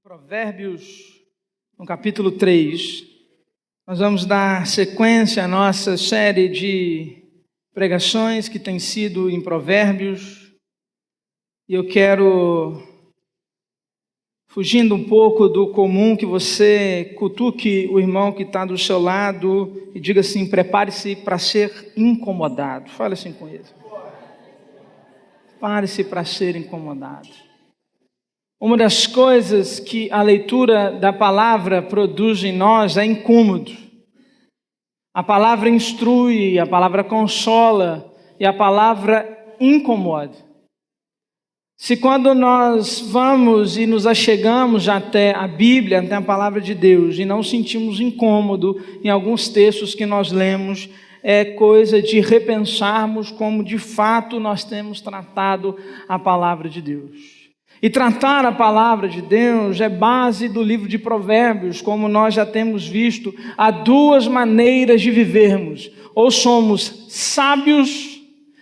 Provérbios, no capítulo 3, nós vamos dar sequência à nossa série de pregações que tem sido em Provérbios. E eu quero, fugindo um pouco do comum, que você cutuque o irmão que está do seu lado e diga assim: prepare-se para ser incomodado. Fale assim com ele. Prepare-se para ser incomodado. Uma das coisas que a leitura da palavra produz em nós é incômodo. A palavra instrui, a palavra consola e a palavra incomoda. Se quando nós vamos e nos achegamos até a Bíblia, até a palavra de Deus, e não sentimos incômodo em alguns textos que nós lemos, é coisa de repensarmos como de fato nós temos tratado a palavra de Deus. E tratar a palavra de Deus é base do livro de Provérbios, como nós já temos visto. Há duas maneiras de vivermos: ou somos sábios,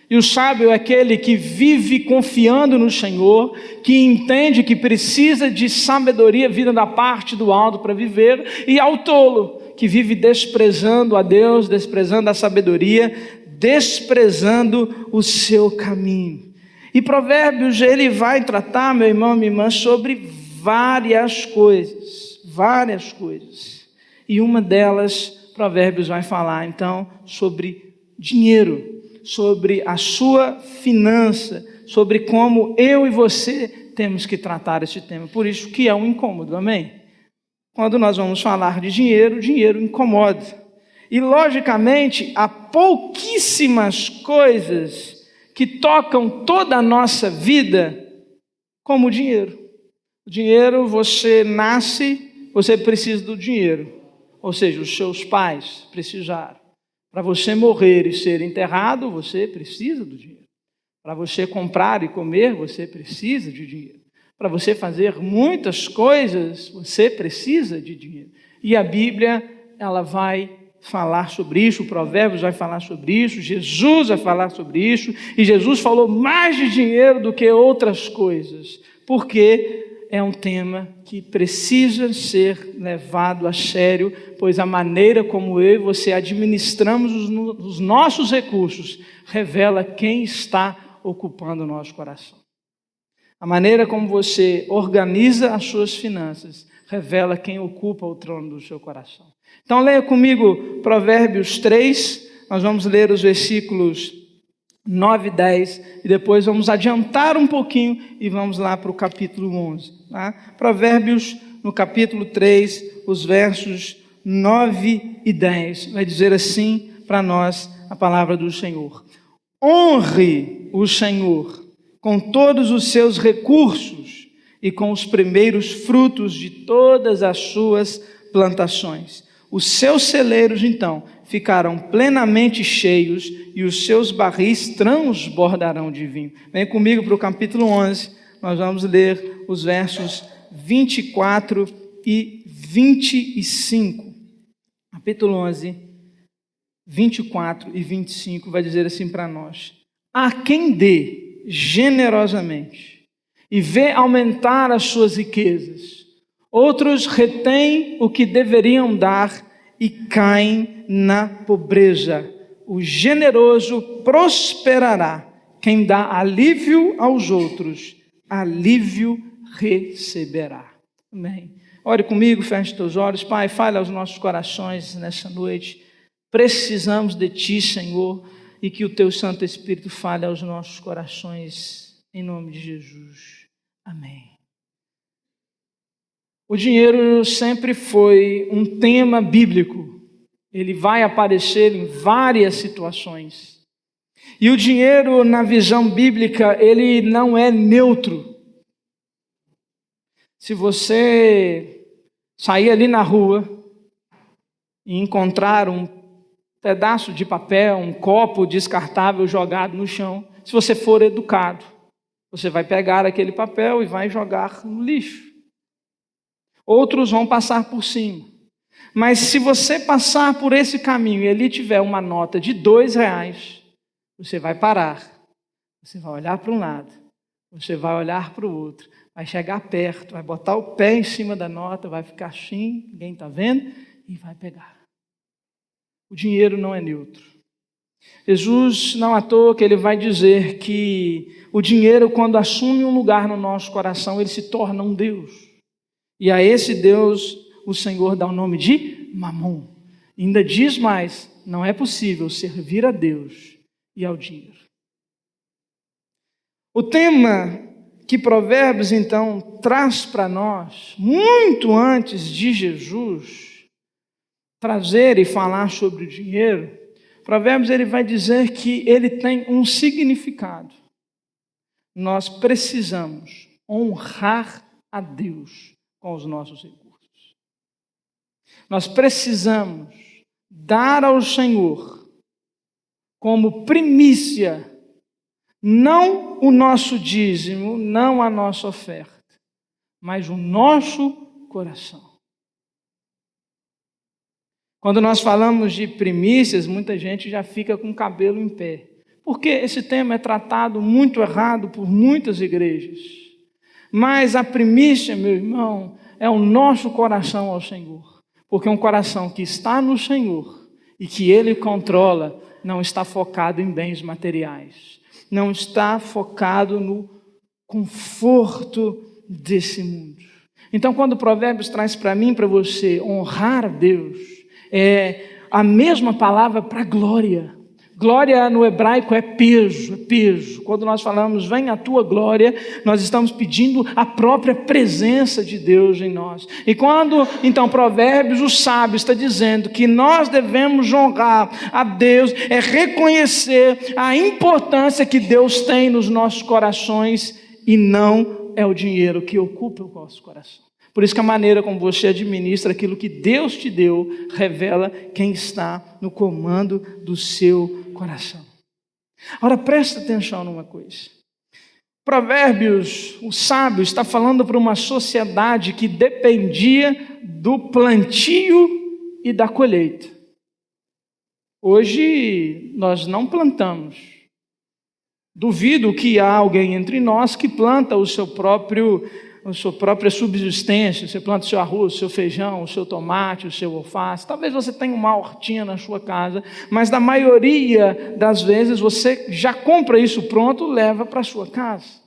e o sábio é aquele que vive confiando no Senhor, que entende que precisa de sabedoria vinda da parte do alto para viver, e ao tolo, que vive desprezando a Deus, desprezando a sabedoria, desprezando o seu caminho. E Provérbios, ele vai tratar, meu irmão, minha irmã, sobre várias coisas. E uma delas, Provérbios vai falar, então, sobre dinheiro, sobre a sua finança, sobre como eu e você temos que tratar esse tema. Por isso que é um incômodo, amém? Quando nós vamos falar de dinheiro, o dinheiro incomoda. E, logicamente, há pouquíssimas coisas que tocam toda a nossa vida como o dinheiro. O dinheiro, você nasce, você precisa do dinheiro. Ou seja, os seus pais precisaram. Para você morrer e ser enterrado, você precisa do dinheiro. Para você comprar e comer, você precisa de dinheiro. Para você fazer muitas coisas, você precisa de dinheiro. E a Bíblia, ela vai falar sobre isso, o Provérbios vai falar sobre isso, Jesus vai falar sobre isso, e Jesus falou mais de dinheiro do que outras coisas, porque é um tema que precisa ser levado a sério, pois a maneira como eu e você administramos os nossos recursos revela quem está ocupando o nosso coração. A maneira como você organiza as suas finanças revela quem ocupa o trono do seu coração. Então leia comigo Provérbios 3, nós vamos ler os versículos 9 e 10, e depois vamos adiantar um pouquinho e vamos lá para o capítulo 11. Tá? Provérbios, no capítulo 3, os versos 9 e 10, vai dizer assim para nós a palavra do Senhor: honre o Senhor com todos os seus recursos e com os primeiros frutos de todas as suas plantações. Os seus celeiros, então, ficarão plenamente cheios e os seus barris transbordarão de vinho. Vem comigo para o capítulo 11, nós vamos ler os versos 24 e 25. Capítulo 11, 24 e 25 vai dizer assim para nós: a quem dê generosamente e vê aumentar as suas riquezas, outros retêm o que deveriam dar e caem na pobreza. O generoso prosperará. Quem dá alívio aos outros, alívio receberá. Amém. Ore comigo, feche teus olhos. Pai, fale aos nossos corações nessa noite. Precisamos de Ti, Senhor, e que o Teu Santo Espírito fale aos nossos corações, em nome de Jesus. Amém. O dinheiro sempre foi um tema bíblico. Ele vai aparecer em várias situações. E o dinheiro, na visão bíblica, ele não é neutro. Se você sair ali na rua e encontrar um pedaço de papel, um copo descartável jogado no chão, se você for educado, você vai pegar aquele papel e vai jogar no lixo. Outros vão passar por cima. Mas se você passar por esse caminho e ali tiver uma nota de R$2, você vai parar. Você vai olhar para um lado, você vai olhar para o outro, vai chegar perto, vai botar o pé em cima da nota, vai ficar assim, ninguém está vendo, e vai pegar. O dinheiro não é neutro. Jesus, não à toa que ele vai dizer que o dinheiro, quando assume um lugar no nosso coração, ele se torna um Deus. E a esse Deus, o Senhor dá o nome de Mamon. E ainda diz mais, não é possível servir a Deus e ao dinheiro. O tema que Provérbios, então, traz para nós, muito antes de Jesus trazer e falar sobre o dinheiro, Provérbios ele vai dizer que ele tem um significado. Nós precisamos honrar a Deus com os nossos recursos. Nós precisamos dar ao Senhor como primícia, não o nosso dízimo, não a nossa oferta, mas o nosso coração. Quando nós falamos de primícias, muita gente já fica com o cabelo em pé, porque esse tema é tratado muito errado por muitas igrejas. Mas a primícia, meu irmão, é o nosso coração ao Senhor, porque um coração que está no Senhor e que Ele controla, não está focado em bens materiais, não está focado no conforto desse mundo. Então, quando o Provérbios traz para mim, para você, honrar a Deus, é a mesma palavra para glória. Glória no hebraico é peso, é peso. Quando nós falamos, vem a tua glória, nós estamos pedindo a própria presença de Deus em nós. E quando, então, Provérbios, o sábio está dizendo que nós devemos honrar a Deus, é reconhecer a importância que Deus tem nos nossos corações e não é o dinheiro que ocupa o nosso coração. Por isso que a maneira como você administra aquilo que Deus te deu, revela quem está no comando do seu coração. Agora presta atenção numa coisa. Provérbios, o sábio está falando para uma sociedade que dependia do plantio e da colheita. Hoje nós não plantamos. Duvido que há alguém entre nós que planta a sua própria subsistência. Você planta o seu arroz, o seu feijão, o seu tomate, o seu alface. Talvez você tenha uma hortinha na sua casa, mas na maioria das vezes você já compra isso pronto e leva para a sua casa.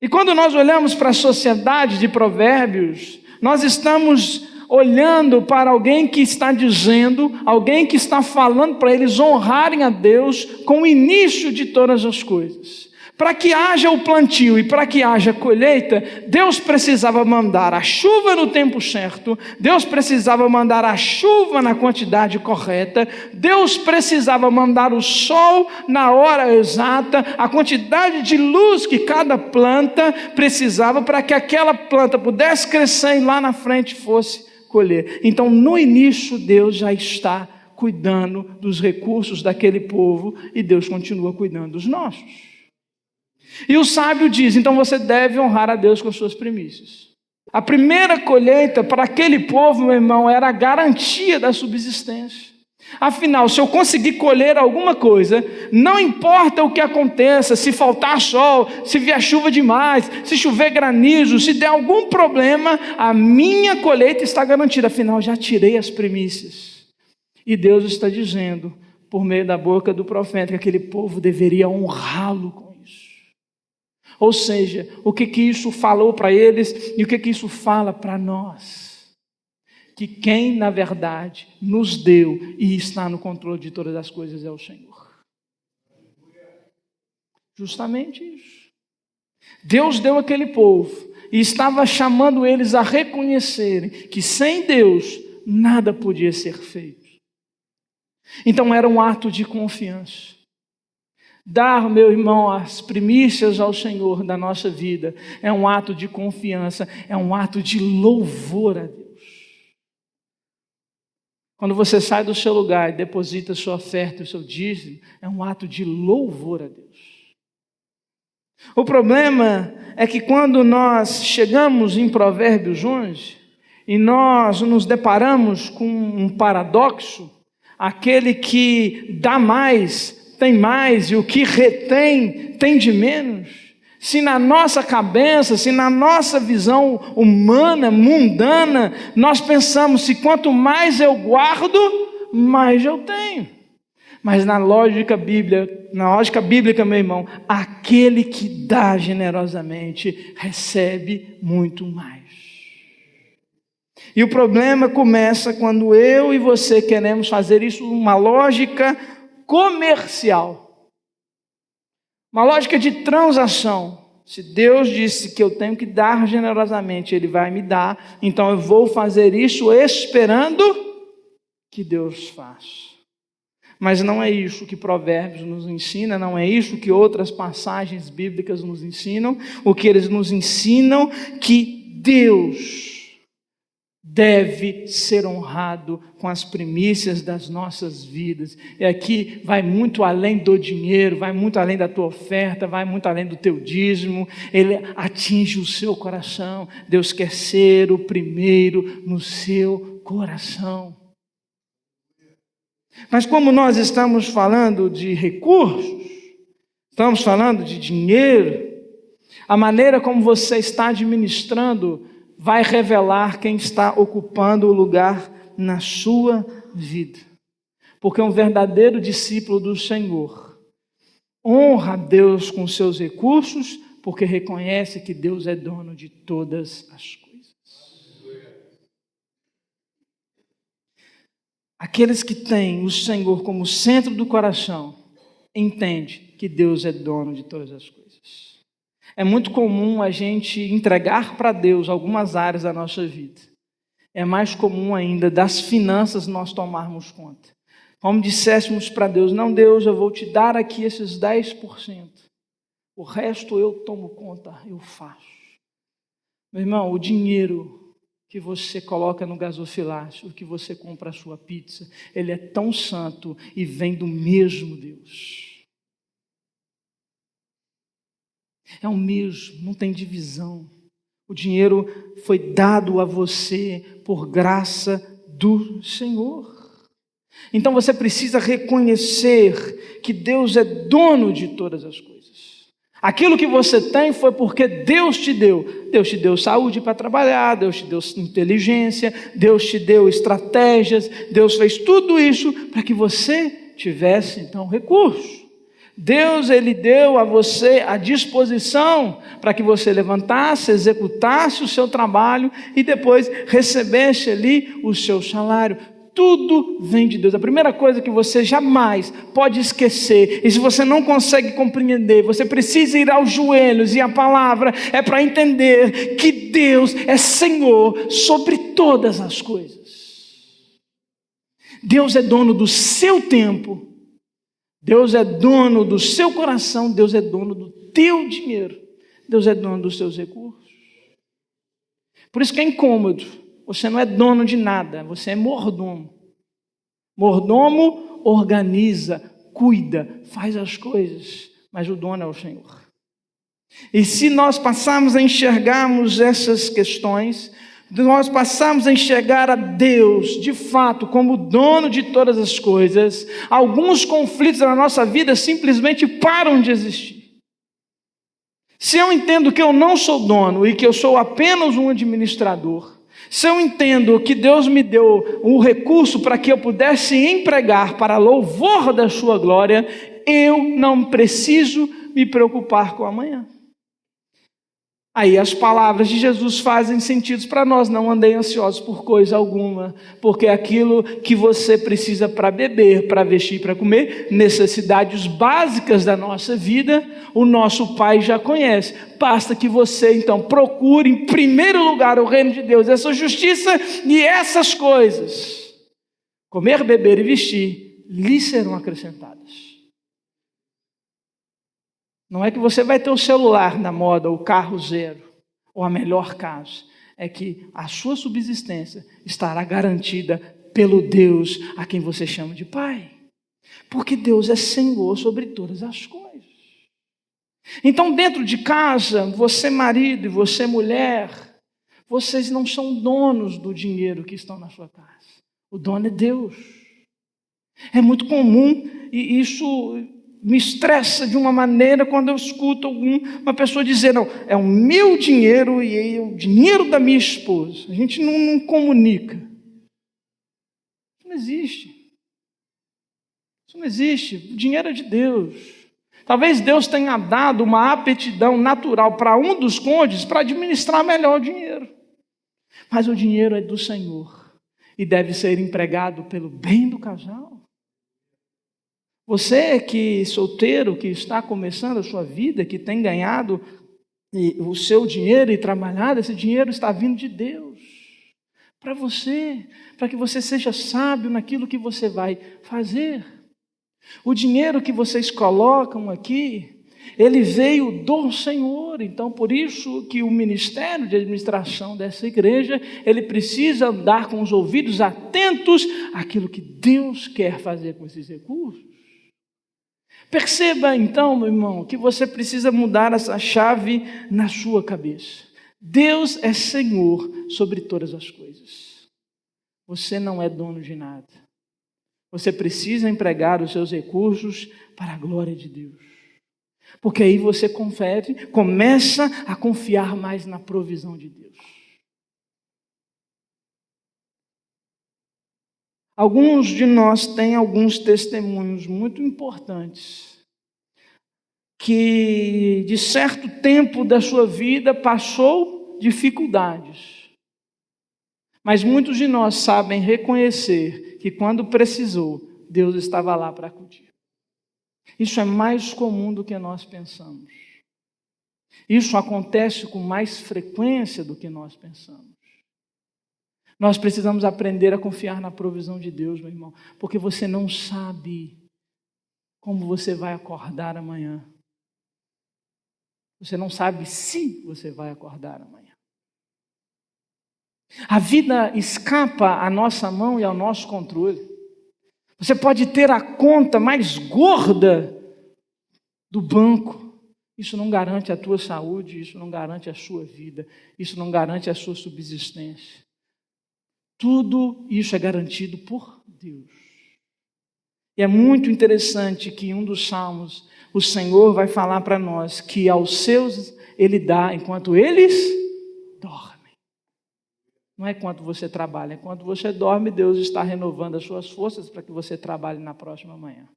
E quando nós olhamos para a sociedade de Provérbios, nós estamos olhando para alguém que está dizendo, alguém que está falando para eles honrarem a Deus com o início de todas as coisas. Para que haja o plantio e para que haja colheita, Deus precisava mandar a chuva no tempo certo, Deus precisava mandar a chuva na quantidade correta, Deus precisava mandar o sol na hora exata, a quantidade de luz que cada planta precisava para que aquela planta pudesse crescer e lá na frente fosse colher. Então, no início, Deus já está cuidando dos recursos daquele povo e Deus continua cuidando dos nossos. E o sábio diz, então você deve honrar a Deus com suas primícias. A primeira colheita para aquele povo, meu irmão, era a garantia da subsistência. Afinal, se eu conseguir colher alguma coisa, não importa o que aconteça, se faltar sol, se vier chuva demais, se chover granizo, se der algum problema, a minha colheita está garantida. Afinal, já tirei as primícias. E Deus está dizendo, por meio da boca do profeta, que aquele povo deveria honrá-lo com isso. Ou seja, o que isso falou para eles e o que isso fala para nós? Que quem, na verdade, nos deu e está no controle de todas as coisas é o Senhor. Justamente isso. Deus deu aquele povo e estava chamando eles a reconhecerem que sem Deus nada podia ser feito. Então era um ato de confiança. Dar, meu irmão, as primícias ao Senhor da nossa vida é um ato de confiança, é um ato de louvor a Deus. Quando você sai do seu lugar e deposita sua oferta, o seu dízimo, é um ato de louvor a Deus. O problema é que quando nós chegamos em Provérbios 11 e nós nos deparamos com um paradoxo, aquele que dá mais tem mais e o que retém tem de menos. Se na nossa cabeça, se na nossa visão humana, mundana, nós pensamos se quanto mais eu guardo, mais eu tenho. Mas na lógica bíblica, meu irmão, aquele que dá generosamente recebe muito mais. E o problema começa quando eu e você queremos fazer isso uma lógica comercial. Uma lógica de transação. Se Deus disse que eu tenho que dar generosamente, Ele vai me dar, então eu vou fazer isso esperando que Deus faça. Mas não é isso que Provérbios nos ensina, não é isso que outras passagens bíblicas nos ensinam. O que eles nos ensinam que Deus deve ser honrado com as primícias das nossas vidas. E aqui vai muito além do dinheiro, vai muito além da tua oferta, vai muito além do teu dízimo. Ele atinge o seu coração. Deus quer ser o primeiro no seu coração. Mas como nós estamos falando de recursos, estamos falando de dinheiro, a maneira como você está administrando vai revelar quem está ocupando o lugar na sua vida. Porque um verdadeiro discípulo do Senhor honra a Deus com seus recursos, porque reconhece que Deus é dono de todas as coisas. Aqueles que têm o Senhor como centro do coração, entendem que Deus é dono de todas as coisas. É muito comum a gente entregar para Deus algumas áreas da nossa vida. É mais comum ainda das finanças nós tomarmos conta. Como disséssemos para Deus, não, Deus, eu vou te dar aqui esses 10%. O resto eu tomo conta, eu faço. Meu irmão, o dinheiro que você coloca no gasofilácio, o que você compra a sua pizza, ele é tão santo e vem do mesmo Deus. É o mesmo, não tem divisão. O dinheiro foi dado a você por graça do Senhor. Então você precisa reconhecer que Deus é dono de todas as coisas. Aquilo que você tem foi porque Deus te deu. Deus te deu saúde para trabalhar, Deus te deu inteligência, Deus te deu estratégias, Deus fez tudo isso para que você tivesse então recurso. Deus, Ele deu a você a disposição para que você levantasse, executasse o seu trabalho e depois recebesse ali o seu salário. Tudo vem de Deus. A primeira coisa que você jamais pode esquecer, e se você não consegue compreender, você precisa ir aos joelhos, e a palavra é para entender que Deus é Senhor sobre todas as coisas. Deus é dono do seu tempo. Deus é dono do seu coração, Deus é dono do teu dinheiro, Deus é dono dos seus recursos. Por isso que é incômodo, você não é dono de nada, você é mordomo. Mordomo organiza, cuida, faz as coisas, mas o dono é o Senhor. E se nós passarmos a enxergarmos essas questões, nós passamos a enxergar a Deus, de fato, como dono de todas as coisas, alguns conflitos na nossa vida simplesmente param de existir. Se eu entendo que eu não sou dono e que eu sou apenas um administrador, se eu entendo que Deus me deu um recurso para que eu pudesse empregar para louvor da sua glória, eu não preciso me preocupar com amanhã. Aí as palavras de Jesus fazem sentido para nós. Não andei ansiosos por coisa alguma, porque aquilo que você precisa para beber, para vestir, para comer, necessidades básicas da nossa vida, o nosso Pai já conhece. Basta que você então procure em primeiro lugar o reino de Deus, essa justiça e essas coisas, comer, beber e vestir, lhe serão acrescentadas. Não é que você vai ter o celular na moda, o carro zero, ou a melhor casa. É que a sua subsistência estará garantida pelo Deus a quem você chama de Pai. Porque Deus é Senhor sobre todas as coisas. Então, dentro de casa, você marido e você mulher, vocês não são donos do dinheiro que estão na sua casa. O dono é Deus. É muito comum, e isso me estressa de uma maneira quando eu escuto uma pessoa dizer, não, é o meu dinheiro e é o dinheiro da minha esposa. A gente não comunica. Isso não existe. Isso não existe. O dinheiro é de Deus. Talvez Deus tenha dado uma aptidão natural para um dos cônjuges para administrar melhor o dinheiro. Mas o dinheiro é do Senhor e deve ser empregado pelo bem do casal. Você que solteiro, que está começando a sua vida, que tem ganhado o seu dinheiro e trabalhado, esse dinheiro está vindo de Deus. Para você, para que você seja sábio naquilo que você vai fazer. O dinheiro que vocês colocam aqui, ele veio do Senhor. Então, por isso que o ministério de administração dessa igreja, ele precisa andar com os ouvidos atentos àquilo que Deus quer fazer com esses recursos. Perceba então, meu irmão, que você precisa mudar essa chave na sua cabeça. Deus é Senhor sobre todas as coisas. Você não é dono de nada. Você precisa empregar os seus recursos para a glória de Deus. Porque aí você começa a confiar mais na provisão de Deus. Alguns de nós têm alguns testemunhos muito importantes, que de certo tempo da sua vida passou dificuldades. Mas muitos de nós sabem reconhecer que quando precisou, Deus estava lá para acudir. Isso é mais comum do que nós pensamos. Isso acontece com mais frequência do que nós pensamos. Nós precisamos aprender a confiar na provisão de Deus, meu irmão, porque você não sabe como você vai acordar amanhã. Você não sabe se você vai acordar amanhã. A vida escapa à nossa mão e ao nosso controle. Você pode ter a conta mais gorda do banco. Isso não garante a tua saúde, isso não garante a sua vida, isso não garante a sua subsistência. Tudo isso é garantido por Deus. E é muito interessante que em um dos salmos, o Senhor vai falar para nós que aos seus Ele dá enquanto eles dormem. Não é enquanto você trabalha, enquanto você dorme, Deus está renovando as suas forças para que você trabalhe na próxima manhã.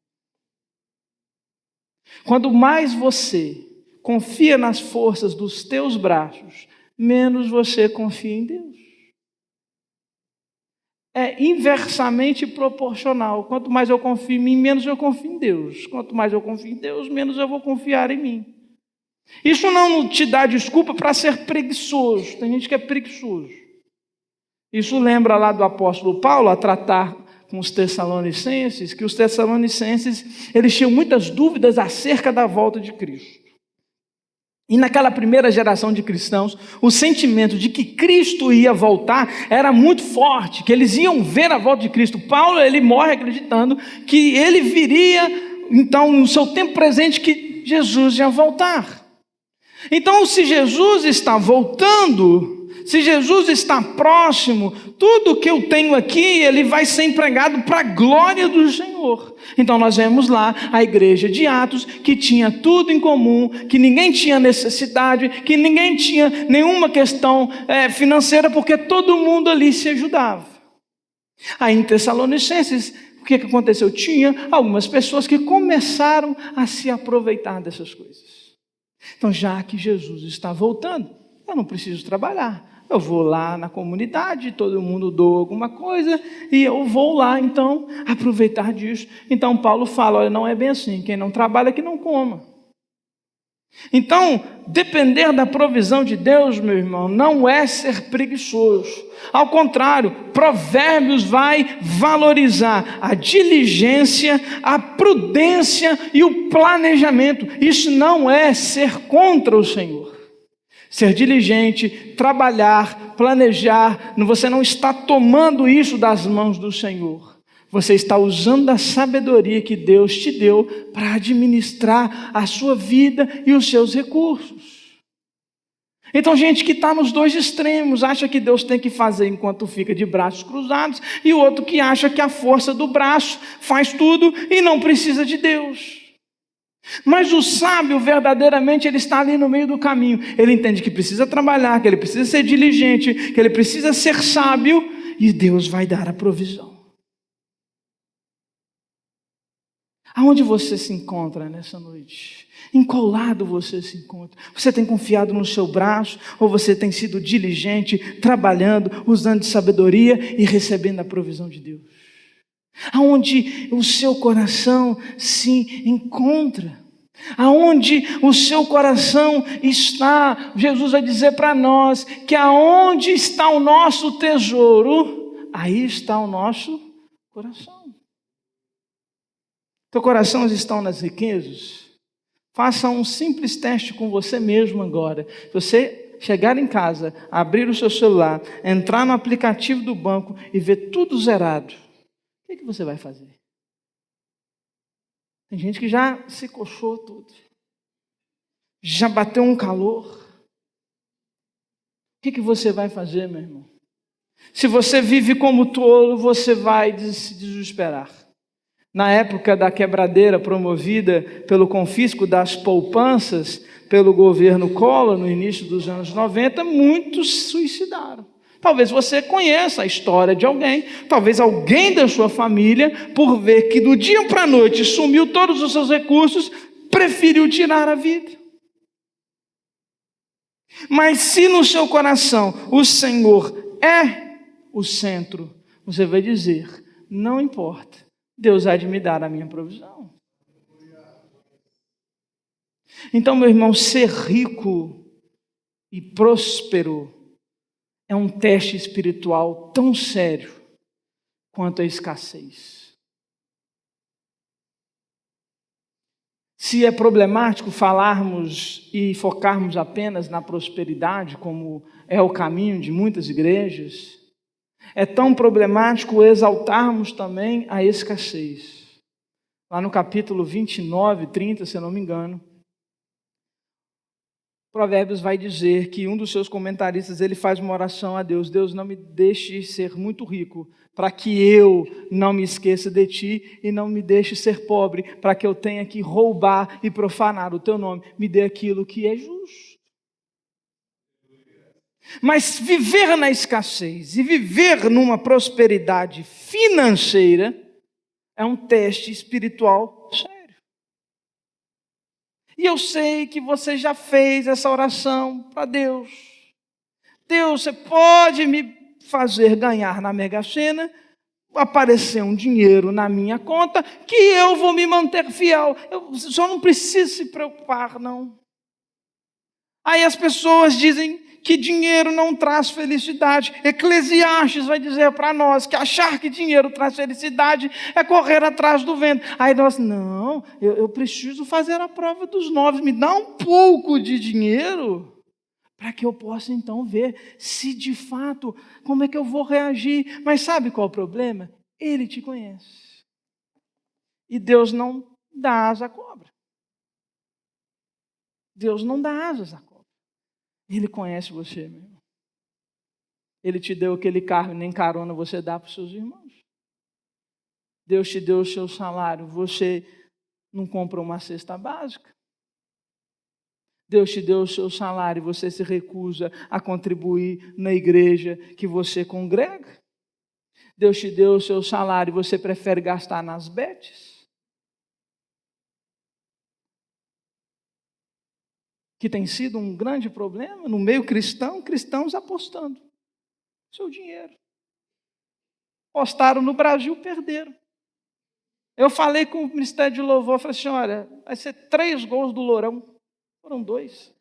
Quanto mais você confia nas forças dos teus braços, menos você confia em Deus. É inversamente proporcional. Quanto mais eu confio em mim, menos eu confio em Deus. Quanto mais eu confio em Deus, menos eu vou confiar em mim. Isso não te dá desculpa para ser preguiçoso. Tem gente que é preguiçoso. Isso lembra lá do apóstolo Paulo a tratar com os tessalonicenses, que os tessalonicenses, eles tinham muitas dúvidas acerca da volta de Cristo. E naquela primeira geração de cristãos, o sentimento de que Cristo ia voltar era muito forte, que eles iam ver a volta de Cristo. Paulo, ele morre acreditando que ele viria, então, no seu tempo presente, que Jesus ia voltar. Então, se Jesus está voltando, se Jesus está próximo, tudo que eu tenho aqui, ele vai ser empregado para a glória do Senhor. Então nós vemos lá a igreja de Atos, que tinha tudo em comum, que ninguém tinha necessidade, que ninguém tinha nenhuma questão financeira, porque todo mundo ali se ajudava. Aí em Tessalonicenses, o que aconteceu? Tinha algumas pessoas que começaram a se aproveitar dessas coisas. Então, já que Jesus está voltando, eu não preciso trabalhar. Eu vou lá na comunidade, todo mundo doa alguma coisa, e eu vou lá, então, aproveitar disso. Então, Paulo fala, olha, não é bem assim, quem não trabalha, que não coma. Então, depender da provisão de Deus, meu irmão, não é ser preguiçoso. Ao contrário, Provérbios vai valorizar a diligência, a prudência e o planejamento. Isso não é ser contra o Senhor. Ser diligente, trabalhar, planejar, você não está tomando isso das mãos do Senhor. Você está usando a sabedoria que Deus te deu para administrar a sua vida e os seus recursos. Então, gente que está nos dois extremos, acha que Deus tem que fazer enquanto fica de braços cruzados, e o outro que acha que a força do braço faz tudo e não precisa de Deus. Mas o sábio, verdadeiramente, ele está ali no meio do caminho. Ele entende que precisa trabalhar, que ele precisa ser diligente, que ele precisa ser sábio, e Deus vai dar a provisão. Aonde você se encontra nessa noite? Em qual lado você se encontra? Você tem confiado no seu braço, ou você tem sido diligente, trabalhando, usando de sabedoria e recebendo a provisão de Deus? Aonde o seu coração se encontra? Aonde o seu coração está? Jesus vai dizer para nós que aonde está o nosso tesouro, aí está o nosso coração. Teu coração estão nas riquezas? Faça um simples teste com você mesmo agora. Se você chegar em casa, abrir o seu celular, entrar no aplicativo do banco e ver tudo zerado, o que você vai fazer? Tem gente que já se coçou tudo. Já bateu um calor. O que você vai fazer, meu irmão? Se você vive como tolo, você vai se desesperar. Na época da quebradeira promovida pelo confisco das poupanças pelo governo Collor, no início dos anos 90, muitos se suicidaram. Talvez você conheça a história de alguém, talvez alguém da sua família, por ver que do dia para a noite sumiu todos os seus recursos, preferiu tirar a vida. Mas se no seu coração o Senhor é o centro, você vai dizer, não importa, Deus há de me dar a minha provisão. Então, meu irmão, ser rico e próspero é um teste espiritual tão sério quanto a escassez. Se é problemático falarmos e focarmos apenas na prosperidade, como é o caminho de muitas igrejas, é tão problemático exaltarmos também a escassez. Lá no capítulo 29, 30, se eu não me engano, Provérbios vai dizer que um dos seus comentaristas, ele faz uma oração a Deus: Deus, não me deixe ser muito rico, para que eu não me esqueça de ti, e não me deixe ser pobre, para que eu tenha que roubar e profanar o teu nome. Me dê aquilo que é justo. Mas viver na escassez e viver numa prosperidade financeira é um teste espiritual sério. E eu sei que você já fez essa oração para Deus. Deus, você pode me fazer ganhar na Mega Sena, aparecer um dinheiro na minha conta, que eu vou me manter fiel. Eu só não preciso se preocupar, não. Aí as pessoas dizem que dinheiro não traz felicidade. Eclesiastes vai dizer para nós que achar que dinheiro traz felicidade é correr atrás do vento. Aí nós, não, eu preciso fazer a prova dos 9, me dá um pouco de dinheiro, para que eu possa então ver se de fato, como é que eu vou reagir. Mas sabe qual é o problema? Ele te conhece. E Deus não dá asa à cobra. Deus não dá asas à cobra. Ele conhece você, meu irmão. Ele te deu aquele carro e nem carona você dá para os seus irmãos. Deus te deu o seu salário, você não compra uma cesta básica. Deus te deu o seu salário e você se recusa a contribuir na igreja que você congrega. Deus te deu o seu salário e você prefere gastar nas betes. Que tem sido um grande problema no meio cristão, cristãos apostando seu dinheiro. Apostaram no Brasil, perderam. Eu falei com o Ministério de Louvor, falei assim, olha, vai ser 3 gols do Lourão. Foram 2.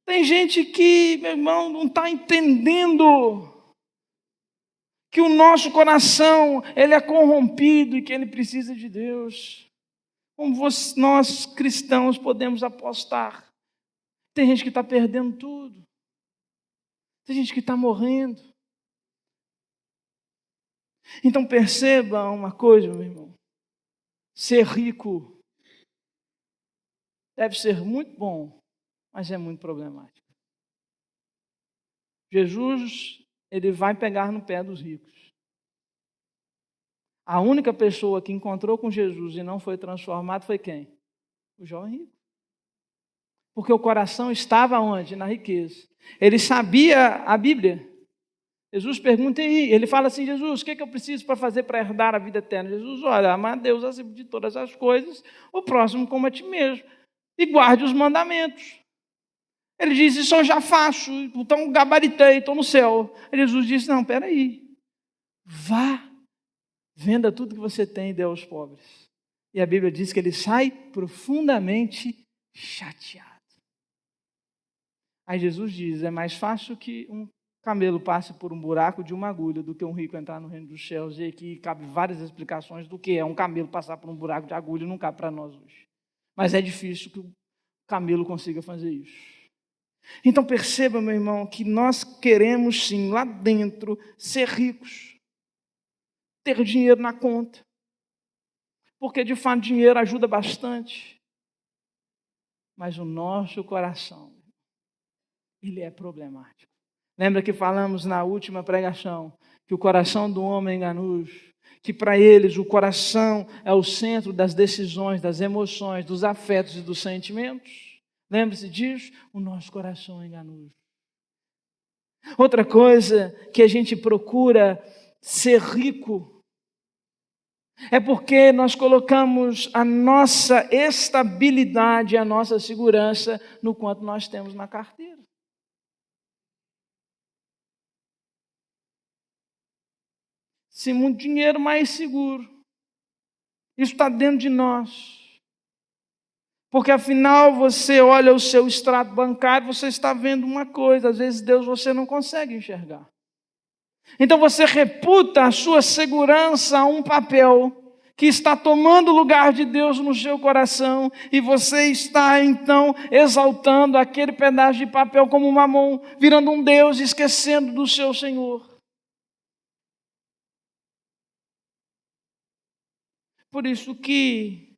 Tem gente que, meu irmão, não está entendendo que o nosso coração, ele é corrompido e que ele precisa de Deus. Como nós cristãos podemos apostar? Tem gente que está perdendo tudo. Tem gente que está morrendo. Então perceba uma coisa, meu irmão. Ser rico deve ser muito bom, mas é muito problemático. Jesus, ele vai pegar no pé dos ricos. A única pessoa que encontrou com Jesus e não foi transformado foi quem? O jovem rico. Porque o coração estava onde? Na riqueza. Ele sabia a Bíblia. Jesus pergunta aí, ele fala assim: Jesus, o que eu preciso para fazer para herdar a vida eterna? Jesus, olha, amar a Deus acima de todas as coisas, o próximo como a ti mesmo, e guarde os mandamentos. Ele diz: isso eu já faço, então gabaritei, estou no céu. Aí Jesus disse: não, peraí, vá, venda tudo que você tem e dê aos pobres. E a Bíblia diz que ele sai profundamente chateado. Aí Jesus diz: é mais fácil que um camelo passe por um buraco de uma agulha do que um rico entrar no reino dos céus. E aqui cabe várias explicações do que é um camelo passar por um buraco de agulha, não cabe para nós hoje. Mas é difícil que o camelo consiga fazer isso. Então perceba, meu irmão, que nós queremos sim, lá dentro, ser ricos, ter dinheiro na conta, porque de fato dinheiro ajuda bastante, mas o nosso coração, ele é problemático. Lembra que falamos na última pregação que o coração do homem é enganoso, que para eles o coração é o centro das decisões, das emoções, dos afetos e dos sentimentos? Lembre-se disso? O nosso coração é enganoso. Outra coisa que a gente procura ser rico é porque nós colocamos a nossa estabilidade, a nossa segurança no quanto nós temos na carteira. Se muito dinheiro, mais seguro. Isso está dentro de nós. Porque afinal você olha o seu extrato bancário, você está vendo uma coisa, às vezes Deus você não consegue enxergar. Então você reputa a sua segurança a um papel que está tomando o lugar de Deus no seu coração, e você está então exaltando aquele pedaço de papel como Mamon, virando um Deus, esquecendo do seu Senhor. Por isso que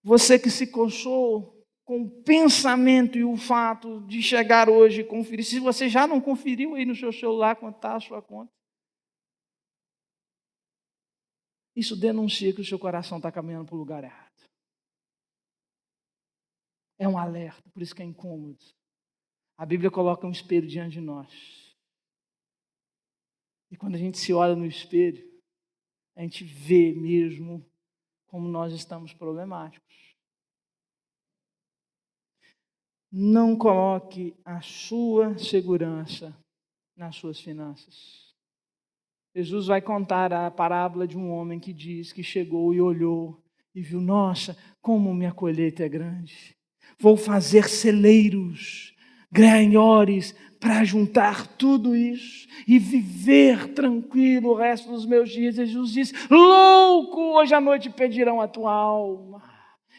você que se coçou com o pensamento e o fato de chegar hoje e conferir, se você já não conferiu aí no seu celular quanto está a sua conta, isso denuncia que o seu coração está caminhando para o lugar errado. É um alerta, por isso que é incômodo. A Bíblia coloca um espelho diante de nós. E quando a gente se olha no espelho, a gente vê mesmo como nós estamos problemáticos. Não coloque a sua segurança nas suas finanças. Jesus vai contar a parábola de um homem que diz que chegou e olhou e viu: nossa, como minha colheita é grande. Vou fazer celeiros, granhores, para juntar tudo isso e viver tranquilo o resto dos meus dias. Jesus diz: louco, hoje à noite pedirão a tua alma.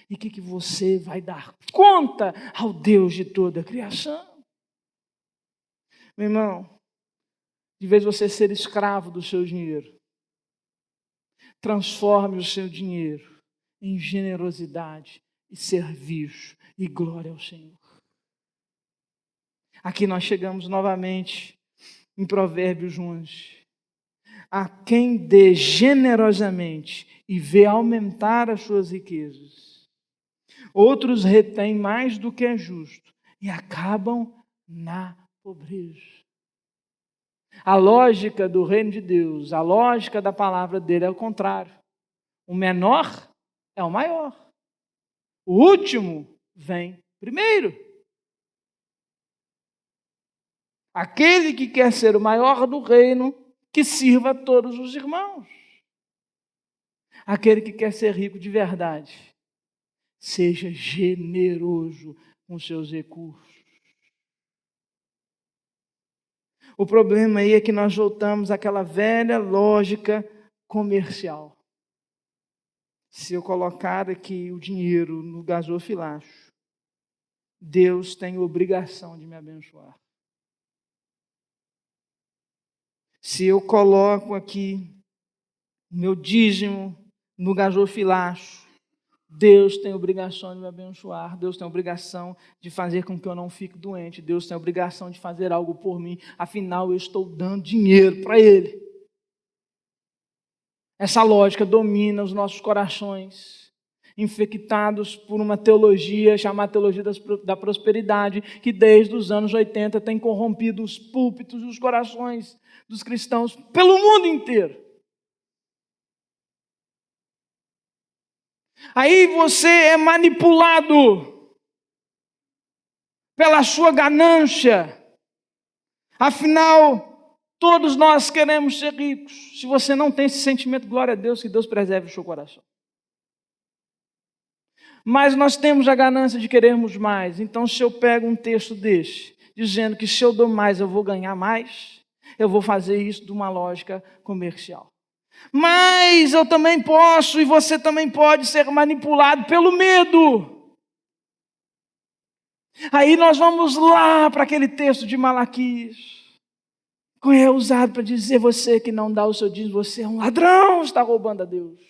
E o que você vai dar conta ao Deus de toda a criação? Meu irmão, de vez você ser escravo do seu dinheiro, transforme o seu dinheiro em generosidade e serviço e glória ao Senhor. Aqui nós chegamos novamente em Provérbios 11. A quem dê generosamente e vê aumentar as suas riquezas, outros retêm mais do que é justo e acabam na pobreza. A lógica do reino de Deus, a lógica da palavra dele é o contrário. O menor é o maior. O último vem primeiro. Aquele que quer ser o maior do reino, que sirva a todos os irmãos. Aquele que quer ser rico de verdade, seja generoso com seus recursos. O problema aí é que nós voltamos àquela velha lógica comercial. Se eu colocar aqui o dinheiro no gasofilacho, Deus tem obrigação de me abençoar. Se eu coloco aqui o meu dízimo no gasofilacho, Deus tem obrigação de me abençoar. Deus tem obrigação de fazer com que eu não fique doente. Deus tem obrigação de fazer algo por mim. Afinal, eu estou dando dinheiro para Ele. Essa lógica domina os nossos corações, infectados por uma teologia chamada teologia da prosperidade, que desde os anos 80 tem corrompido os púlpitos e os corações dos cristãos pelo mundo inteiro. Aí você é manipulado pela sua ganância. Afinal, todos nós queremos ser ricos. Se você não tem esse sentimento, glória a Deus, que Deus preserve o seu coração. Mas nós temos a ganância de querermos mais. Então, se eu pego um texto desse, dizendo que se eu dou mais, eu vou ganhar mais, eu vou fazer isso de uma lógica comercial. Mas eu também posso, e você também pode ser manipulado pelo medo. Aí nós vamos lá para aquele texto de Malaquias, que é usado para dizer: você que não dá o seu dízimo, você é um ladrão, está roubando a Deus.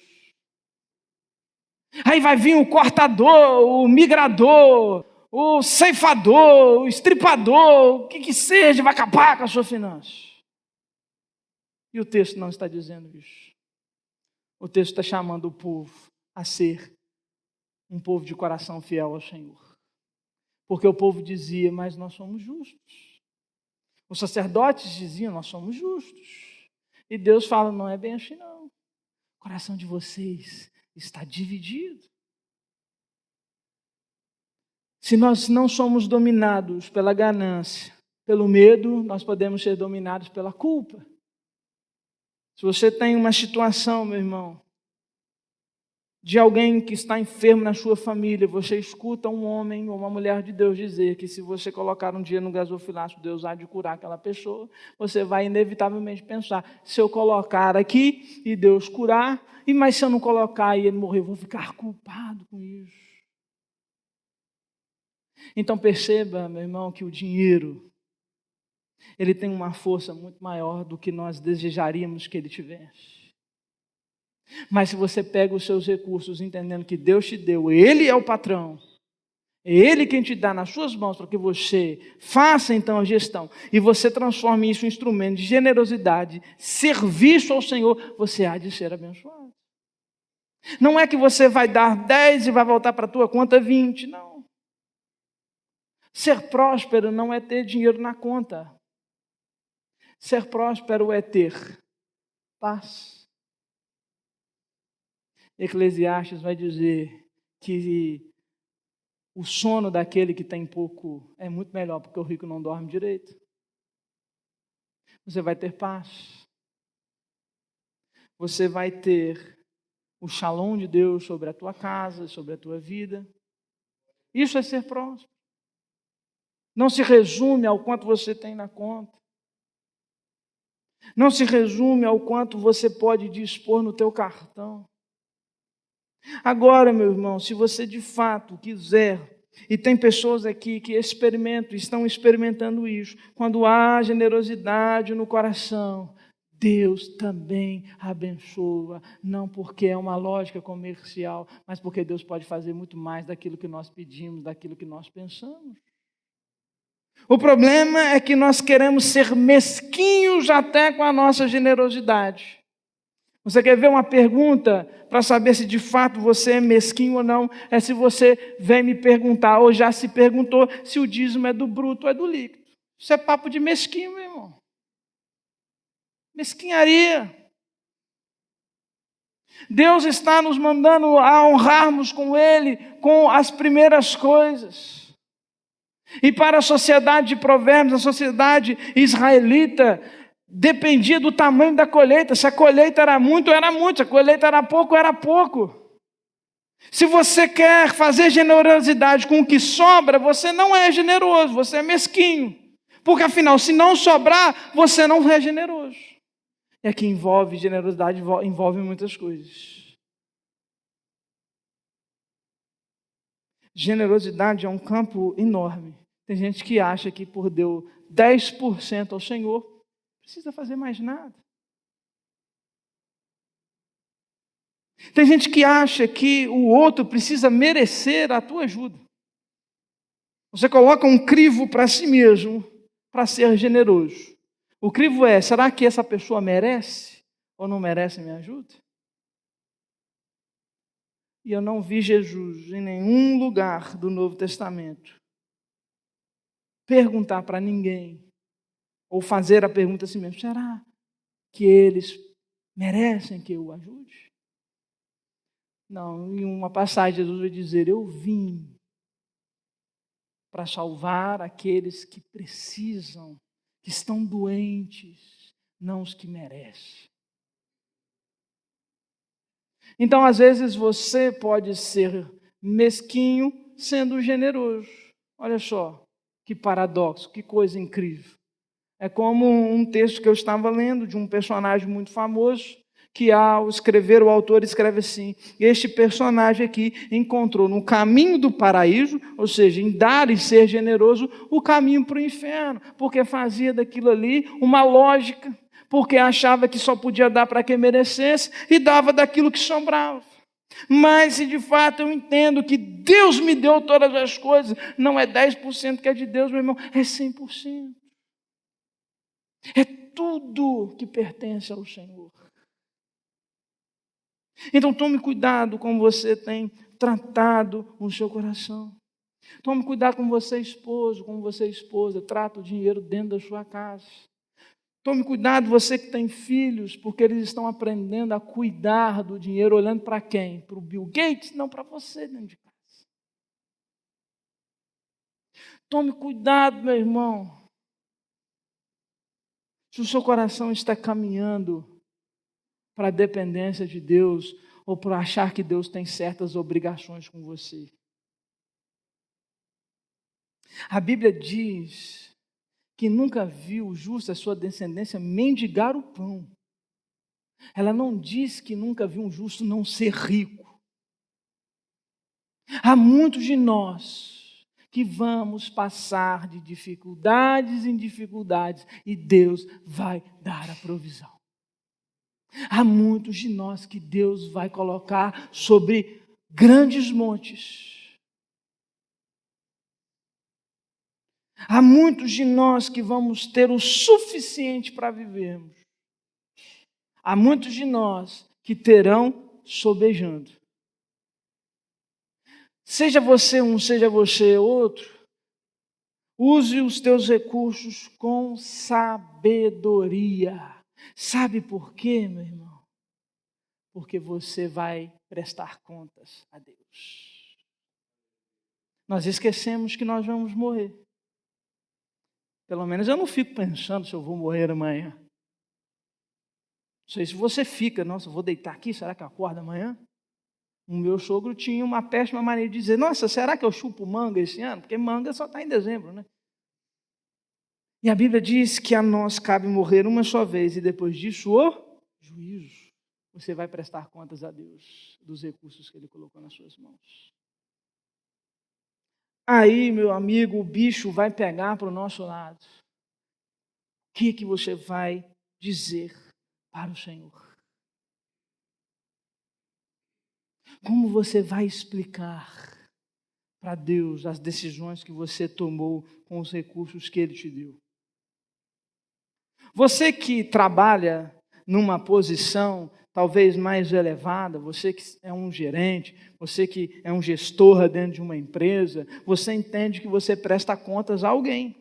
Aí vai vir o cortador, o migrador, o ceifador, o estripador, o que seja, vai acabar com a sua finança. E o texto não está dizendo isso. O texto está chamando o povo a ser um povo de coração fiel ao Senhor. Porque o povo dizia: mas nós somos justos. Os sacerdotes diziam: nós somos justos. E Deus fala: não é bem assim não. O coração de vocês está dividido. Se nós não somos dominados pela ganância, pelo medo, nós podemos ser dominados pela culpa. Se você tem uma situação, meu irmão, de alguém que está enfermo na sua família, você escuta um homem ou uma mulher de Deus dizer que se você colocar um dia no gasofilácio, Deus há de curar aquela pessoa, você vai inevitavelmente pensar: se eu colocar aqui e Deus curar, mas se eu não colocar e ele morrer, eu vou ficar culpado com isso. Então perceba, meu irmão, que o dinheiro, ele tem uma força muito maior do que nós desejaríamos que ele tivesse. Mas se você pega os seus recursos entendendo que Deus te deu, Ele é o patrão, é Ele quem te dá nas suas mãos para que você faça então a gestão e você transforme isso em instrumento de generosidade, serviço ao Senhor, você há de ser abençoado. Não é que você vai dar 10 e vai voltar para a tua conta 20, não. Ser próspero não é ter dinheiro na conta. Ser próspero é ter paz. Eclesiastes vai dizer que o sono daquele que tem pouco é muito melhor, porque o rico não dorme direito. Você vai ter paz. Você vai ter o shalom de Deus sobre a tua casa, sobre a tua vida. Isso é ser próspero. Não se resume ao quanto você tem na conta. Não se resume ao quanto você pode dispor no teu cartão. Agora, meu irmão, se você de fato quiser, e tem pessoas aqui que estão experimentando isso, quando há generosidade no coração, Deus também abençoa, não porque é uma lógica comercial, mas porque Deus pode fazer muito mais daquilo que nós pedimos, daquilo que nós pensamos. O problema é que nós queremos ser mesquinhos até com a nossa generosidade. Você quer ver uma pergunta para saber se de fato você é mesquinho ou não? É se você vem me perguntar, ou já se perguntou, se o dízimo é do bruto ou é do líquido. Isso é papo de mesquinho, meu irmão. Mesquinharia. Deus está nos mandando a honrarmos com Ele, com as primeiras coisas. E para a sociedade de Provérbios, a sociedade israelita, dependia do tamanho da colheita. Se a colheita era muito, era muito. Se a colheita era pouco, era pouco. Se você quer fazer generosidade com o que sobra, você não é generoso, você é mesquinho. Porque afinal, se não sobrar, você não é generoso. É que envolve generosidade, envolve muitas coisas. Generosidade é um campo enorme. Tem gente que acha que por deu 10% ao Senhor, não precisa fazer mais nada. Tem gente que acha que o outro precisa merecer a tua ajuda. Você coloca um crivo para si mesmo, para ser generoso. O crivo é: será que essa pessoa merece ou não merece minha ajuda? E eu não vi Jesus em nenhum lugar do Novo Testamento perguntar para ninguém, ou fazer a pergunta a si mesmo: será que eles merecem que eu o ajude? Não, em uma passagem Jesus vai dizer: eu vim para salvar aqueles que precisam, que estão doentes, não os que merecem. Então, às vezes, você pode ser mesquinho sendo generoso. Olha só, que paradoxo, que coisa incrível. É como um texto que eu estava lendo de um personagem muito famoso, que ao escrever, o autor escreve assim: este personagem aqui encontrou no caminho do paraíso, ou seja, em dar e ser generoso, o caminho para o inferno, porque fazia daquilo ali uma lógica, porque achava que só podia dar para quem merecesse e dava daquilo que sobrava. Mas se de fato eu entendo que Deus me deu todas as coisas, não é 10% que é de Deus, meu irmão, é 100%. É tudo que pertence ao Senhor. Então tome cuidado como você tem tratado o seu coração. Tome cuidado com você, esposo, como você, esposa, trata o dinheiro dentro da sua casa. Tome cuidado, você que tem filhos, porque eles estão aprendendo a cuidar do dinheiro, olhando para quem? Para o Bill Gates? Não, para você dentro de casa. Tome cuidado, meu irmão. Se o seu coração está caminhando para a dependência de Deus, ou para achar que Deus tem certas obrigações com você. A Bíblia diz que nunca viu o justo, a sua descendência, mendigar o pão. Ela não diz que nunca viu um justo não ser rico. Há muitos de nós que vamos passar de dificuldades em dificuldades e Deus vai dar a provisão. Há muitos de nós que Deus vai colocar sobre grandes montes. Há muitos de nós que vamos ter o suficiente para vivermos. Há muitos de nós que terão sobejando. Seja você um, seja você outro, use os teus recursos com sabedoria. Sabe por quê, meu irmão? Porque você vai prestar contas a Deus. Nós esquecemos que nós vamos morrer. Pelo menos eu não fico pensando se eu vou morrer amanhã. Não sei se você fica, nossa, eu vou deitar aqui, será que eu acordo amanhã? O meu sogro tinha uma péssima maneira de dizer: nossa, será que eu chupo manga esse ano? Porque manga só está em dezembro, né? E a Bíblia diz que a nós cabe morrer uma só vez e depois disso o juízo. Você vai prestar contas a Deus dos recursos que Ele colocou nas suas mãos. Aí, meu amigo, o bicho vai pegar para o nosso lado. O que você vai dizer para o Senhor? Como você vai explicar para Deus as decisões que você tomou com os recursos que Ele te deu? Você que trabalha numa posição talvez mais elevada, você que é um gerente, você que é um gestor dentro de uma empresa, você entende que você presta contas a alguém.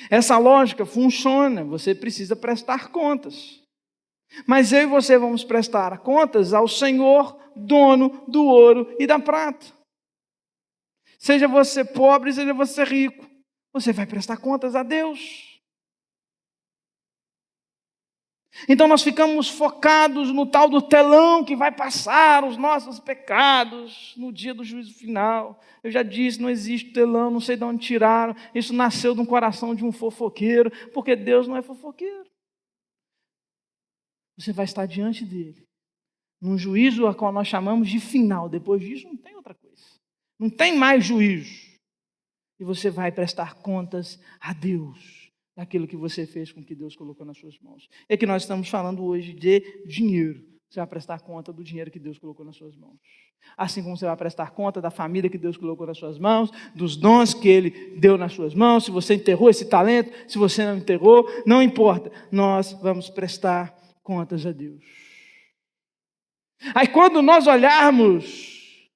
Essa lógica funciona, você precisa prestar contas. Mas eu e você vamos prestar contas ao Senhor, dono do ouro e da prata. Seja você pobre, seja você rico, você vai prestar contas a Deus. Então nós ficamos focados no tal do telão que vai passar os nossos pecados no dia do juízo final. Eu já disse, não existe telão, não sei de onde tiraram. Isso nasceu de um coração de um fofoqueiro, porque Deus não é fofoqueiro. Você vai estar diante dele, num juízo a qual nós chamamos de final. Depois disso não tem outra coisa. Não tem mais juízo. E você vai prestar contas a Deus daquilo que você fez com que Deus colocou nas suas mãos. É que nós estamos falando hoje de dinheiro. Você vai prestar conta do dinheiro que Deus colocou nas suas mãos. Assim como você vai prestar conta da família que Deus colocou nas suas mãos, dos dons que Ele deu nas suas mãos, se você enterrou esse talento, se você não enterrou, não importa. Nós vamos prestar contas a Deus. Aí quando nós olharmos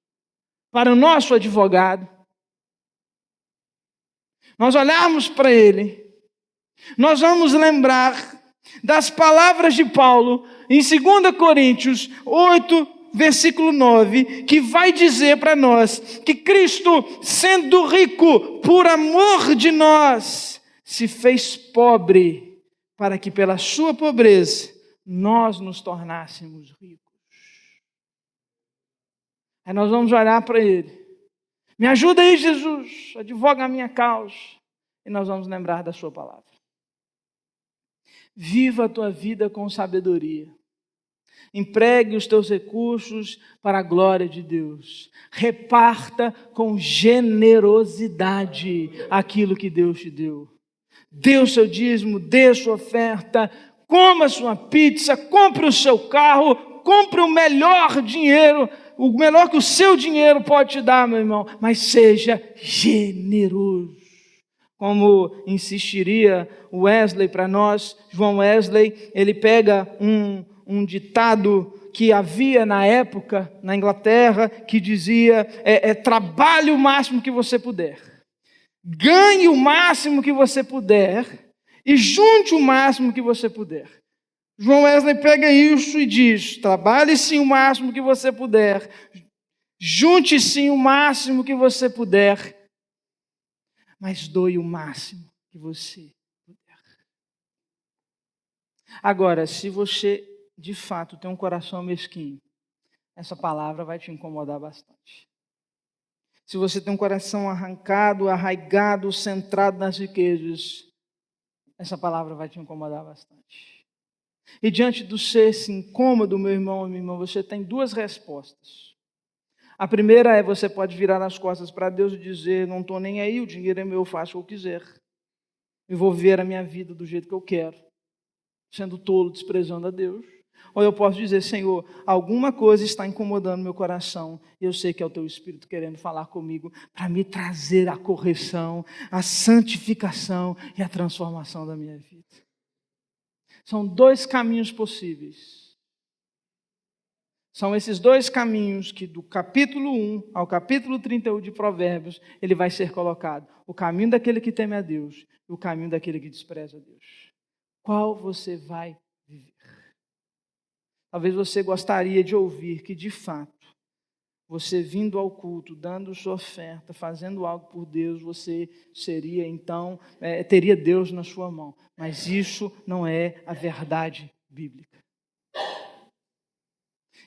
para o nosso advogado, nós olharmos para ele, nós vamos lembrar das palavras de Paulo em 2 Coríntios 8, versículo 9, que vai dizer para nós que Cristo, sendo rico por amor de nós, se fez pobre para que pela sua pobreza nós nos tornássemos ricos. Aí nós vamos olhar para ele. Me ajuda aí, Jesus, advoga a minha causa. E nós vamos lembrar da sua palavra. Viva a tua vida com sabedoria. Empregue os teus recursos para a glória de Deus. Reparta com generosidade aquilo que Deus te deu. Dê o seu dízimo, dê a sua oferta, coma a sua pizza, compre o seu carro, compre o melhor dinheiro, o melhor que o seu dinheiro pode te dar, meu irmão, mas seja generoso. Como insistiria Wesley para nós, João Wesley, ele pega um ditado que havia na época, na Inglaterra, que dizia, trabalhe o máximo que você puder, ganhe o máximo que você puder e junte o máximo que você puder. João Wesley pega isso e diz, trabalhe sim o máximo que você puder, junte sim o máximo que você puder, mas doe o máximo que você puder. Agora, se você de fato tem um coração mesquinho, essa palavra vai te incomodar bastante. Se você tem um coração arrancado, arraigado, centrado nas riquezas, essa palavra vai te incomodar bastante. E diante do ser esse incômodo, meu irmão e minha irmã, você tem duas respostas. A primeira é, você pode virar as costas para Deus e dizer, não estou nem aí, o dinheiro é meu, eu faço o que eu quiser. Eu vou viver a minha vida do jeito que eu quero, sendo tolo, desprezando a Deus. Ou eu posso dizer, Senhor, alguma coisa está incomodando meu coração, e eu sei que é o Teu Espírito querendo falar comigo, para me trazer a correção, a santificação e a transformação da minha vida. São dois caminhos possíveis. São esses dois caminhos que do capítulo 1 ao capítulo 31 de Provérbios, ele vai ser colocado. O caminho daquele que teme a Deus e o caminho daquele que despreza a Deus. Qual você vai viver? Talvez você gostaria de ouvir que, de fato, você vindo ao culto, dando sua oferta, fazendo algo por Deus, você seria, então, teria Deus na sua mão. Mas isso não é a verdade bíblica.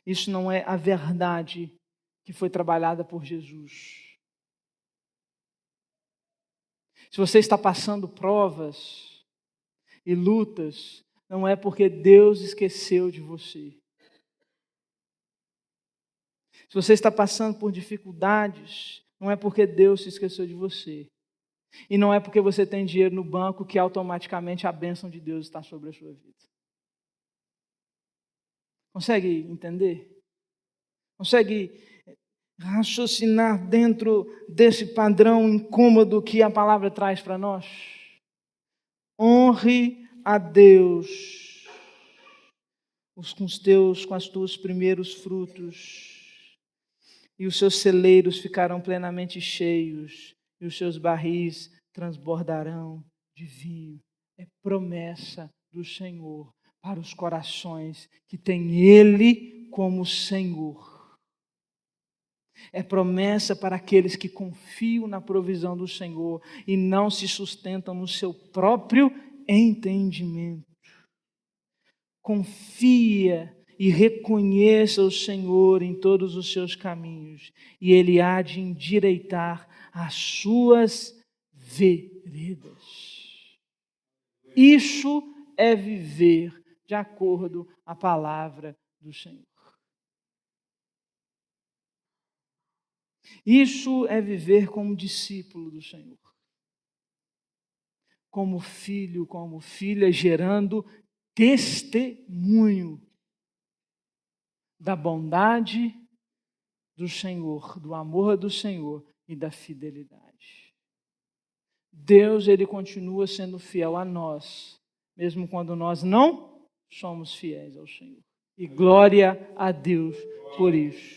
Isso não é a verdade que foi trabalhada por Jesus. Se você está passando provas e lutas, não é porque Deus esqueceu de você. Se você está passando por dificuldades, não é porque Deus se esqueceu de você. E não é porque você tem dinheiro no banco que automaticamente a bênção de Deus está sobre a sua vida. Consegue entender? Consegue raciocinar dentro desse padrão incômodo que a palavra traz para nós? Honre a Deus com as tuas primeiros frutos, e os seus celeiros ficarão plenamente cheios, e os seus barris transbordarão de vinho. É promessa do Senhor para os corações que têm Ele como Senhor. É promessa para aqueles que confiam na provisão do Senhor e não se sustentam no seu próprio entendimento. Confia e reconheça o Senhor em todos os seus caminhos, e Ele há de endireitar as suas veredas. Isso é viver de acordo com a palavra do Senhor. Isso é viver como discípulo do Senhor. Como filho, como filha, gerando testemunho da bondade do Senhor, do amor do Senhor e da fidelidade. Deus, Ele continua sendo fiel a nós, mesmo quando nós não somos fiéis ao Senhor. E glória a Deus por isso.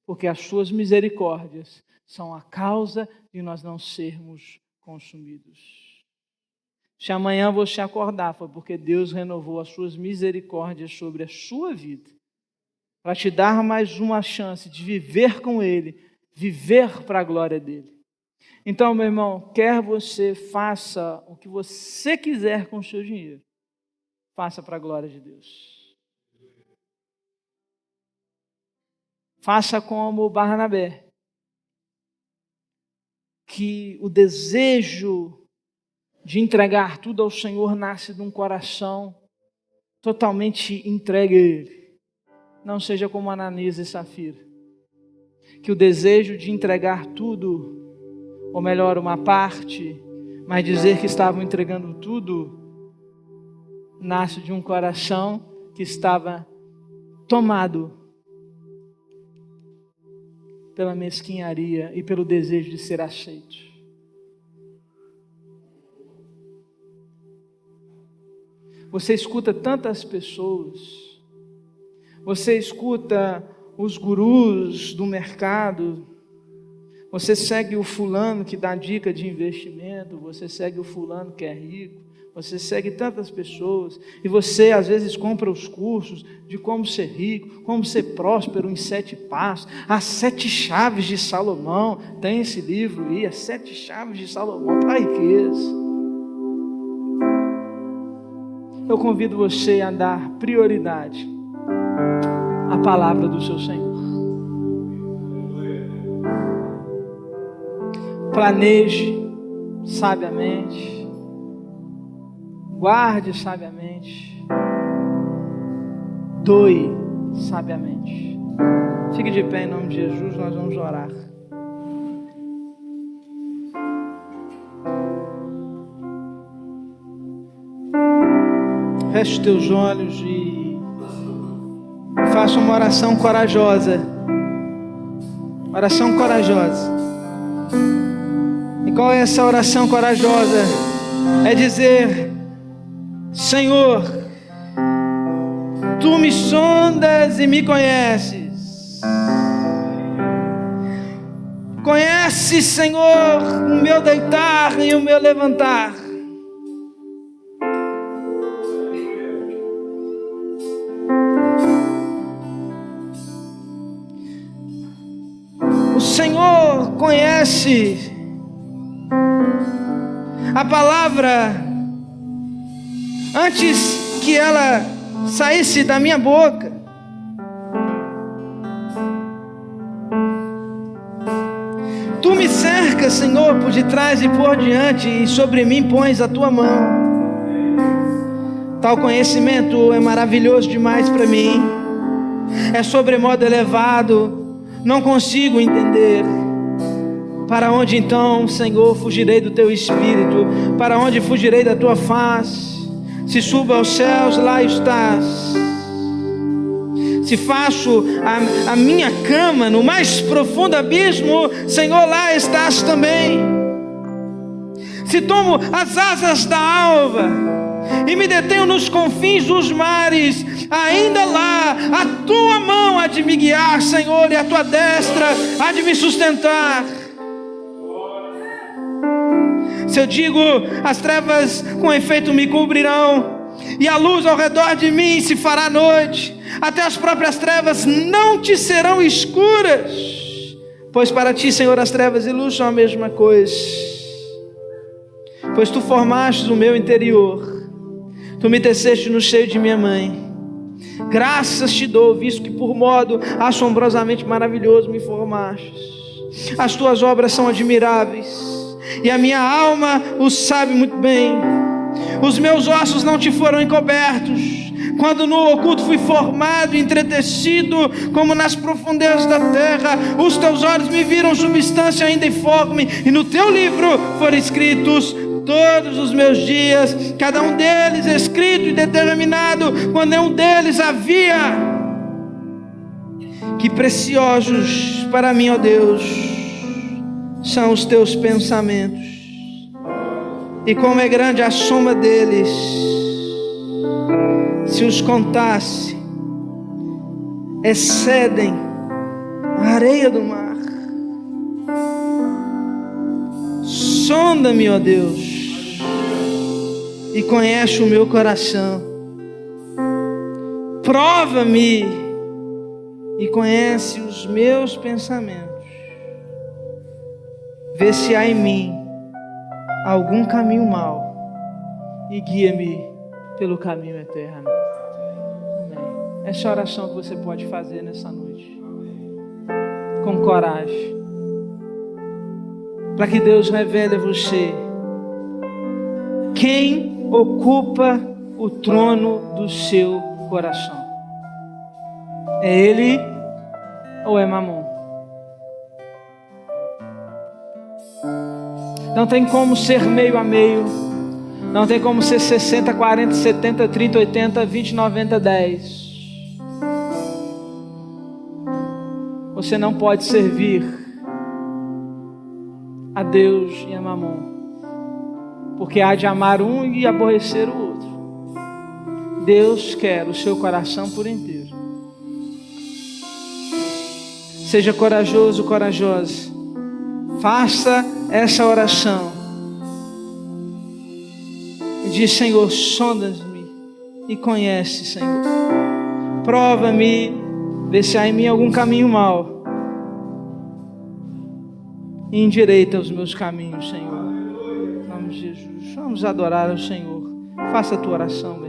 Porque as suas misericórdias são a causa de nós não sermos consumidos. Se amanhã você acordar, foi porque Deus renovou as suas misericórdias sobre a sua vida, para te dar mais uma chance de viver com Ele, viver para a glória dEle. Então, meu irmão, quer você faça o que você quiser com o seu dinheiro, faça para a glória de Deus. Faça como Barnabé, que o desejo de entregar tudo ao Senhor nasce de um coração totalmente entregue a Ele. Não seja como Ananias e Safira, que o desejo de entregar tudo, ou melhor, uma parte, mas dizer que estavam entregando tudo, nasce de um coração que estava tomado pela mesquinharia e pelo desejo de ser aceito. Você escuta tantas pessoas, você escuta os gurus do mercado, você segue o fulano que dá dica de investimento, você segue o fulano que é rico, você segue tantas pessoas, e você às vezes compra os cursos de como ser rico, como ser próspero em 7 passos, as 7 chaves de Salomão. Tem esse livro aí, as 7 chaves de Salomão para a riqueza. Eu convido você a dar prioridade à palavra do seu Senhor. Planeje sabiamente, guarde sabiamente, doe sabiamente. Fique de pé em nome de Jesus, nós vamos orar. Feche os teus olhos e faça uma oração corajosa. Oração corajosa. E qual é essa oração corajosa? É dizer: Senhor, Tu me sondas e me conheces. Conheces, Senhor, o meu deitar e o meu levantar. O Senhor conhece a palavra antes que ela saísse da minha boca. Tu me cercas, Senhor, por detrás e por diante, e sobre mim pões a tua mão. Tal conhecimento é maravilhoso demais para mim, é sobremodo elevado, não consigo entender. Para onde então, Senhor, fugirei do teu espírito? Para onde fugirei da tua face? Se subo aos céus, lá estás. Se faço a minha cama no mais profundo abismo, Senhor, lá estás também. Se tomo as asas da alva e me detenho nos confins dos mares, ainda lá a tua mão há de me guiar, Senhor, e a tua destra há de me sustentar. Se eu digo, as trevas com efeito me cobrirão, e a luz ao redor de mim se fará noite, até as próprias trevas não te serão escuras, pois para ti, Senhor, as trevas e luz são a mesma coisa. Pois tu formaste o meu interior, tu me teceste no seio de minha mãe. Graças te dou, visto que por modo assombrosamente maravilhoso me formaste. As tuas obras são admiráveis, e a minha alma o sabe muito bem. Os meus ossos não te foram encobertos, quando no oculto fui formado e entretecido, como nas profundezas da terra. Os teus olhos me viram substância ainda informe, e no teu livro foram escritos todos os meus dias, cada um deles escrito e determinado, quando nenhum deles havia. Que preciosos para mim, ó Deus, são os teus pensamentos, e como é grande a soma deles. Se os contasse, excedem a areia do mar. Sonda-me, ó Deus, e conhece o meu coração. Prova-me e conhece os meus pensamentos. Vê se há em mim algum caminho mau e guia-me pelo caminho eterno. Amém. Essa é a oração que você pode fazer nessa noite, com coragem, para que Deus revele a você quem ocupa o trono do seu coração. É Ele ou é Mamon? Não tem como ser meio a meio. Não tem como ser 60, 40, 70, 30, 80, 20, 90, 10. Você não pode servir a Deus e a Mamon, porque há de amar um e aborrecer o outro. Deus quer o seu coração por inteiro. Seja corajoso, corajosa. Faça essa oração. E diz: Senhor, sonda-me e conhece, Senhor. Prova-me, vê se há em mim algum caminho mau. E endireita os meus caminhos, Senhor. Em nome de Jesus. Vamos adorar ao Senhor. Faça a tua oração, bem.